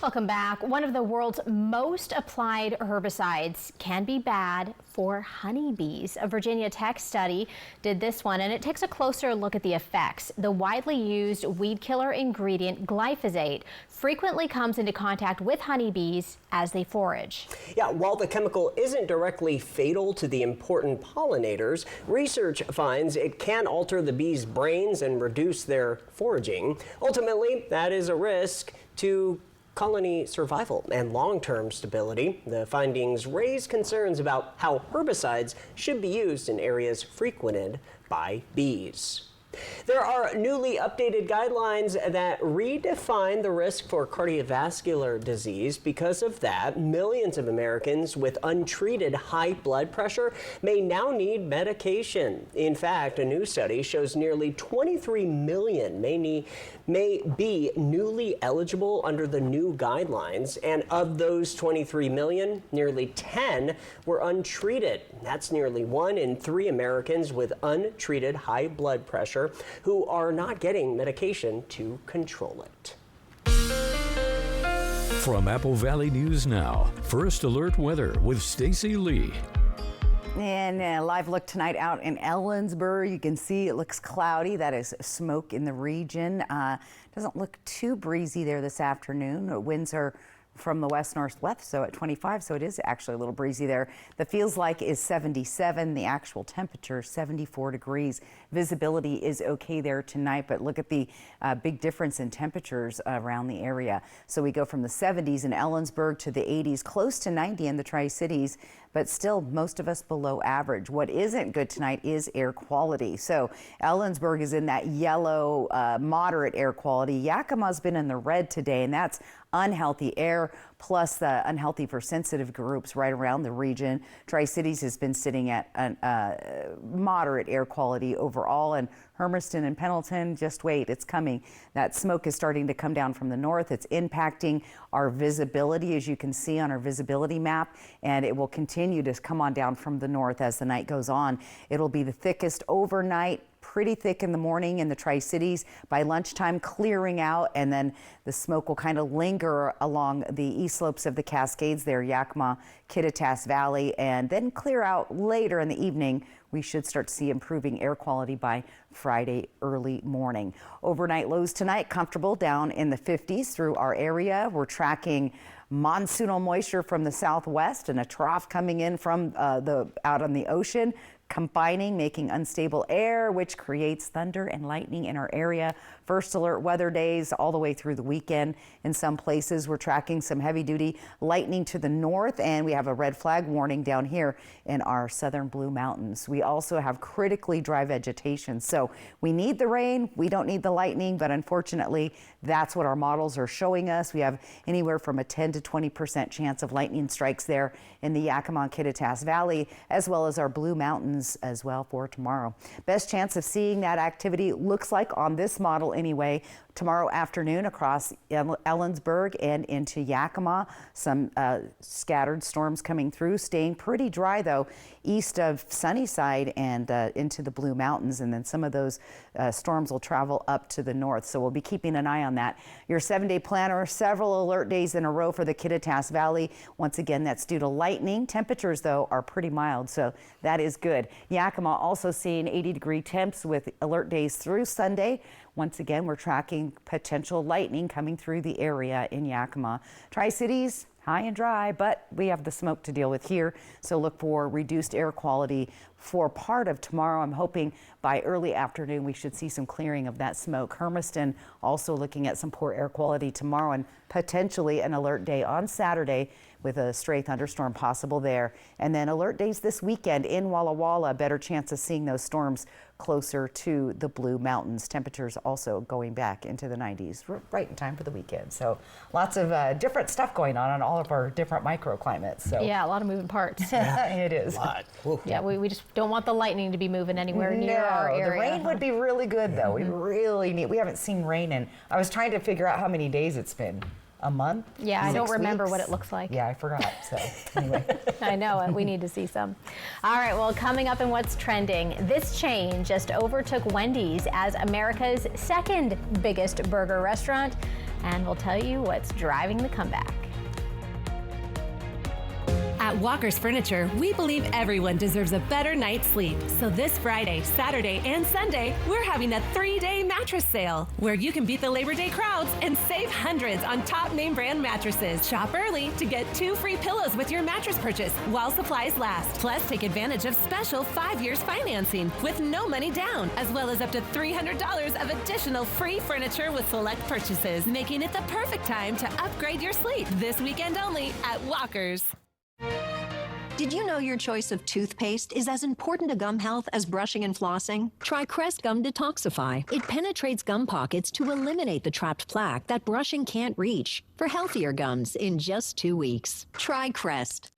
Welcome back. One of the world's most applied herbicides can be bad for honeybees. A Virginia Tech study did this one, and it takes a closer look at the effects. The widely used weed killer ingredient glyphosate frequently comes into contact with honeybees as they forage. Yeah, while the chemical isn't directly fatal to the important pollinators, research finds it can alter the bees' brains and reduce their foraging. Ultimately, that is a risk to colony survival and long-term stability. The findings raise concerns about how herbicides should be used in areas frequented by bees. There are newly updated guidelines that redefine the risk for cardiovascular disease. Because of that, millions of Americans with untreated high blood pressure may now need medication. In fact, a new study shows nearly 23 million may be newly eligible under the new guidelines, and of those 23 million, nearly 10 were untreated. That's nearly 1 in 3 Americans with untreated high blood pressure who are not getting medication to control it. From Apple Valley News Now, First Alert Weather with Stacy Lee. And a live look tonight out in Ellensburg. You can see it looks cloudy. That is smoke in the region. Doesn't look too breezy there this afternoon. Winds are from the west-northwest, so at 25, so it is actually a little breezy there. The feels like is 77, the actual temperature 74 degrees. Visibility is okay there tonight, but look at the big difference in temperatures around the area. So we go from the 70s in Ellensburg to the 80s, close to 90 in the Tri-Cities, but still most of us below average. What isn't good tonight is air quality. So Ellensburg is in that yellow, moderate air quality. Yakima's been in the red today, and that's unhealthy air, plus the unhealthy for sensitive groups right around the region. Tri-Cities has been sitting at moderate air quality overall, and Hermiston and Pendleton, just wait, it's coming. That smoke is starting to come down from the north. It's impacting our visibility, as you can see on our visibility map, and it will continue to come on down from the north as the night goes on. It'll be the thickest overnight, pretty thick in the morning in the Tri-Cities. By lunchtime, clearing out, and then the smoke will kind of linger along the east slopes of the Cascades there, Yakima, Kittitas Valley, and then clear out later in the evening. We should start to see improving air quality by Friday early morning. Overnight lows tonight, comfortable down in the 50s through our area. We're tracking monsoonal moisture from the southwest and a trough coming in from out on the ocean, combining, making unstable air, which creates thunder and lightning in our area. First alert weather days all the way through the weekend. In some places, we're tracking some heavy duty lightning to the north, and we have a red flag warning down here in our southern Blue Mountains. We also have critically dry vegetation. So we need the rain, we don't need the lightning, but unfortunately, that's what our models are showing us. We have anywhere from a 10 to 20% chance of lightning strikes there in the Yakima and Kittitas Valley, as well as our Blue Mountains Mountains as well for tomorrow. Best chance of seeing that activity looks like on this model anyway. Tomorrow afternoon across Ellensburg and into Yakima. Some scattered storms coming through, staying pretty dry though east of Sunnyside and into the Blue Mountains, and then some of those storms will travel up to the north. So we'll be keeping an eye on that. Your 7-day planner, several alert days in a row for the Kittitas Valley. Once again, that's due to lightning. Temperatures though are pretty mild, so that is good. Yakima also seeing 80-degree temps with alert days through Sunday. Once again, we're tracking potential lightning coming through the area in Yakima. Tri-Cities, high and dry, but we have the smoke to deal with here. So look for reduced air quality for part of tomorrow. I'm hoping by early afternoon we should see some clearing of that smoke. Hermiston also looking at some poor air quality tomorrow and potentially an alert day on Saturday with a stray thunderstorm possible there. And then alert days this weekend in Walla Walla, better chance of seeing those storms closer to the Blue Mountains. Temperatures also going back into the 90s right in time for the weekend. So lots of different stuff going on all of our different microclimates. So yeah, a lot of moving parts. It is. Yeah, we just don't want the lightning to be moving anywhere near our area. The rain would be really good though. We haven't seen rain in, I was trying to figure out how many days it's been. A month? Yeah, I don't remember what it looks like. Yeah, I forgot. So anyway. I know, we need to see some. All right, well, coming up in What's Trending, this chain just overtook Wendy's as America's second biggest burger restaurant, and we'll tell you what's driving the comeback. At Walker's Furniture, we believe everyone deserves a better night's sleep. So this Friday, Saturday, and Sunday, we're having a 3-day mattress sale where you can beat the Labor Day crowds and save hundreds on top name brand mattresses. Shop early to get 2 free pillows with your mattress purchase while supplies last. Plus, take advantage of special 5 years financing with no money down, as well as up to $300 of additional free furniture with select purchases, making it the perfect time to upgrade your sleep. This weekend only at Walker's. Did you know your choice of toothpaste is as important to gum health as brushing and flossing? Try Crest Gum Detoxify. It penetrates gum pockets to eliminate the trapped plaque that brushing can't reach for healthier gums in just 2 weeks. Try Crest.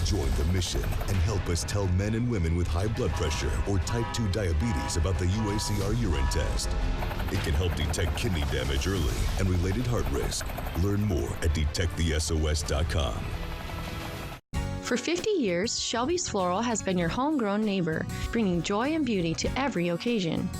Join the mission and help us tell men and women with high blood pressure or type 2 diabetes about the UACR urine test. It can help detect kidney damage early and related heart risk. Learn more at detectthesos.com. For 50 years, Shelby's Floral has been your homegrown neighbor, bringing joy and beauty to every occasion.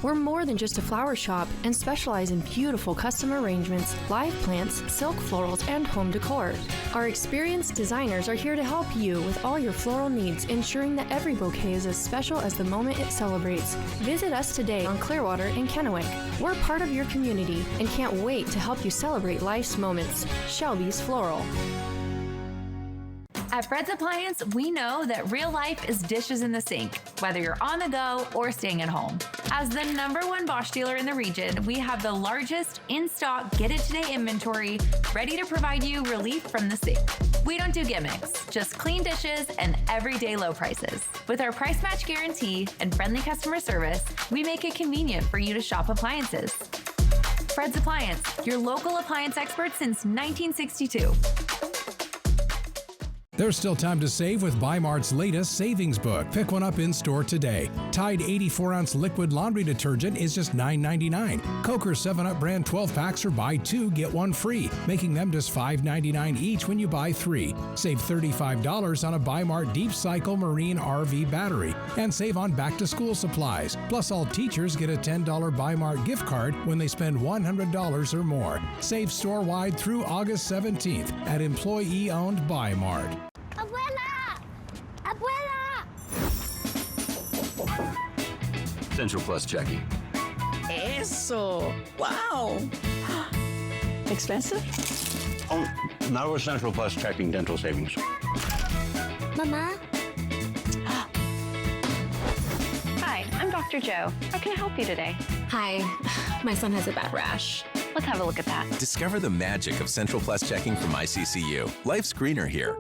We're more than just a flower shop and specialize in beautiful custom arrangements, live plants, silk florals, and home decor. Our experienced designers are here to help you with all your floral needs, ensuring that every bouquet is as special as the moment it celebrates. Visit us today on Clearwater in Kennewick. We're part of your community and can't wait to help you celebrate life's moments. Shelby's Floral. At Fred's Appliance, we know that real life is dishes in the sink, whether you're on the go or staying at home. As the #1 Bosch dealer in the region, we have the largest in-stock Get It Today inventory, ready to provide you relief from the sink. We don't do gimmicks, just clean dishes and everyday low prices. With our price match guarantee and friendly customer service, we make it convenient for you to shop appliances. Fred's Appliance, your local appliance expert since 1962. There's still time to save with Bi-Mart's latest savings book. Pick one up in store today. Tide 84-ounce liquid laundry detergent is just $9.99. Coker 7-Up brand 12-packs are buy 2, get 1 free, making them just $5.99 each when you buy 3. Save $35 on a Bi-Mart Deep Cycle Marine RV battery. And save on back-to-school supplies. Plus, all teachers get a $10 Bi-Mart gift card when they spend $100 or more. Save store-wide through August 17th at employee-owned Bi-Mart. Abuela! Abuela! Central Plus checking. Eso! Wow! Expensive? Oh, not with Central Plus checking dental savings. Mama? Hi, I'm Dr. Joe. How can I help you today? Hi, my son has a bad rash. Let's have a look at that. Discover the magic of Central Plus checking from ICCU. Life's greener here.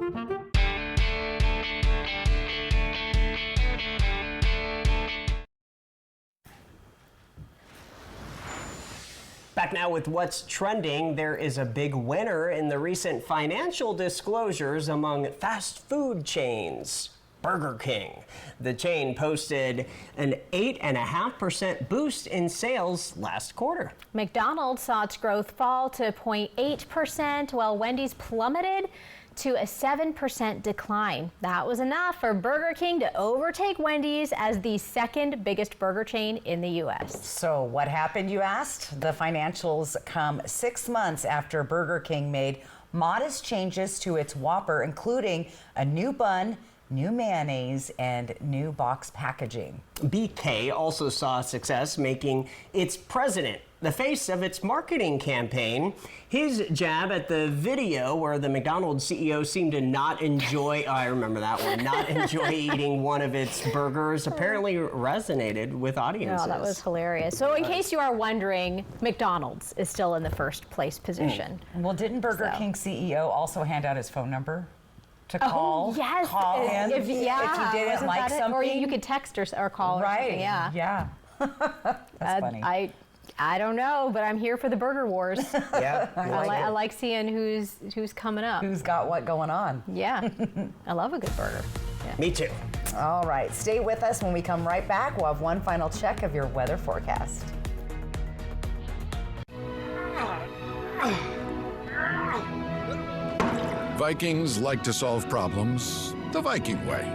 Back now with What's Trending. There is a big winner in the recent financial disclosures among fast food chains. Burger King. The chain posted an 8.5% boost in sales last quarter. McDonald's saw its growth fall to 0.8%, while Wendy's plummeted to a 7% decline. That was enough for Burger King to overtake Wendy's as the second biggest burger chain in the U.S. So what happened, you asked? The financials come 6 months after Burger King made modest changes to its Whopper, including a new bun, new mayonnaise, and new box packaging. BK also saw success making its president the face of its marketing campaign. His jab at the video where the McDonald's CEO seemed to not enjoy, I remember that one, not enjoy eating one of its burgers apparently resonated with audiences. Oh, that was hilarious. So in case you are wondering, McDonald's is still in the first place position. Well, didn't Burger King CEO also hand out his phone number to call? Oh, yes. Call in if you didn't like something. Or you could text or call. Right. Or something. Yeah. That's funny. I don't know, but I'm here for the burger wars. Yeah, I like seeing who's coming up. Who's got what going on. Yeah. I love a good burger. Yeah. Me too. All right, stay with us. When we come right back, we'll have one final check of your weather forecast. Vikings like to solve problems the Viking way.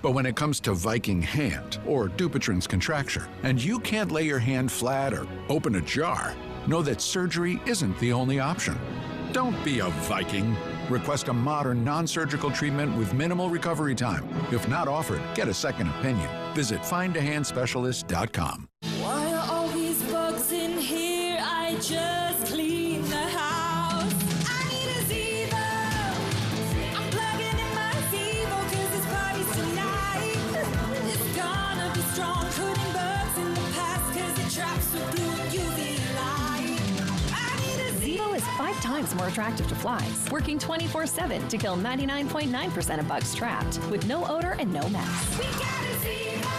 But when it comes to Viking hand, or Dupuytren's contracture, and you can't lay your hand flat or open a jar, know that surgery isn't the only option. Don't be a Viking. Request a modern, non-surgical treatment with minimal recovery time. If not offered, get a second opinion. Visit findahandspecialist.com. Why are all these bugs in here? I just cleaned the house. I need a Zevo. I'm plugging in my Zevo 'cause it's parties tonight. It's gonna be strong, putting bugs in the past 'cause it traps with blue UV light. I need a Zevo is 5 times more attractive to flies, working 24/7 to kill 99.9% of bugs trapped, with no odor and no mess. We got a Zevo.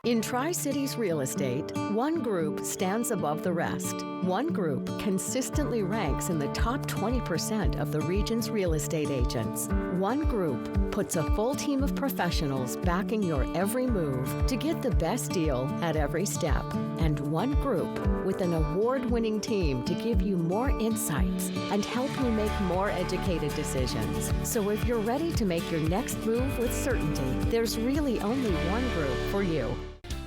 In Tri-Cities Real Estate, one group stands above the rest. One group consistently ranks in the top 20% of the region's real estate agents. One group puts a full team of professionals backing your every move to get the best deal at every step. And one group with an award-winning team to give you more insights and help you make more educated decisions. So if you're ready to make your next move with certainty, there's really only one group for you.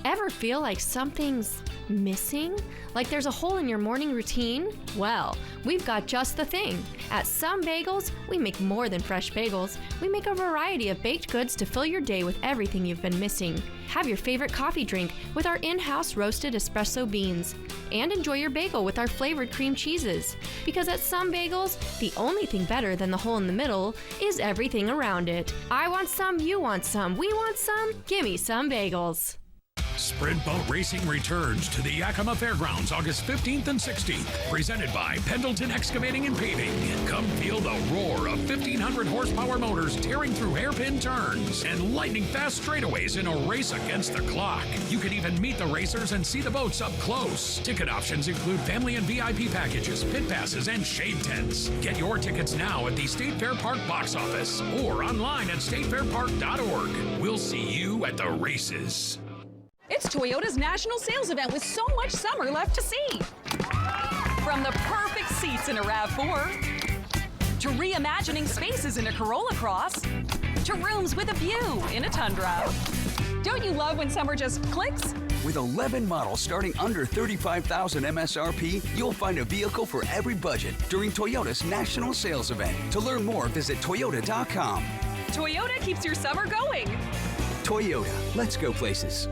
Ever feel like something's missing? Like there's a hole in your morning routine? Well, we've got just the thing. At Some Bagels, we make more than fresh bagels. We make a variety of baked goods to fill your day with everything you've been missing. Have your favorite coffee drink with our in-house roasted espresso beans. And enjoy your bagel with our flavored cream cheeses. Because at Some Bagels, the only thing better than the hole in the middle is everything around it. I want some, you want some, we want some. Gimme Some Bagels. Sprint Boat Racing returns to the Yakima Fairgrounds August 15th and 16th. Presented by Pendleton Excavating and Paving. Come feel the roar of 1,500 horsepower motors tearing through hairpin turns and lightning fast straightaways in a race against the clock. You can even meet the racers and see the boats up close. Ticket options include family and VIP packages, pit passes, and shade tents. Get your tickets now at the State Fair Park box office or online at statefairpark.org. We'll see you at the races. It's Toyota's national sales event with so much summer left to see. From the perfect seats in a RAV4, to reimagining spaces in a Corolla Cross, to rooms with a view in a Tundra. Don't you love when summer just clicks? With 11 models starting under $35,000 MSRP, you'll find a vehicle for every budget during Toyota's national sales event. To learn more, visit Toyota.com. Toyota keeps your summer going. Toyota, let's go places.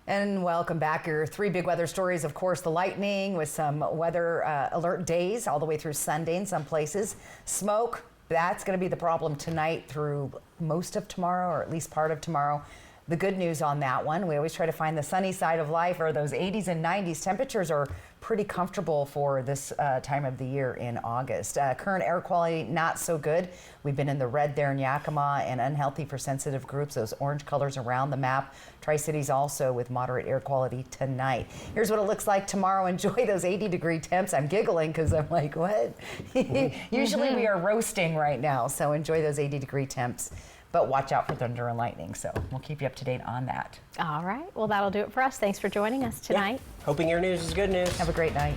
And welcome back. Your 3 big weather stories, of course, the lightning with some weather alert days all the way through Sunday in some places. Smoke, that's going to be the problem tonight through most of tomorrow, or at least part of tomorrow. The good news on that one, we always try to find the sunny side of life, or those 80s and 90s. Temperatures are pretty comfortable for this time of the year in August. Current air quality, not so good. We've been in the red there in Yakima and unhealthy for sensitive groups, those orange colors around the map. Tri-Cities also with moderate air quality tonight. Here's what it looks like tomorrow. Enjoy those 80-degree temps. I'm giggling because I'm like, what? Usually we are roasting right now, so enjoy those 80-degree temps. But watch out for thunder and lightning, so we'll keep you up to date on that. All right. Well, that'll do it for us. Thanks for joining us tonight. Yeah. Hoping your news is good news. Have a great night.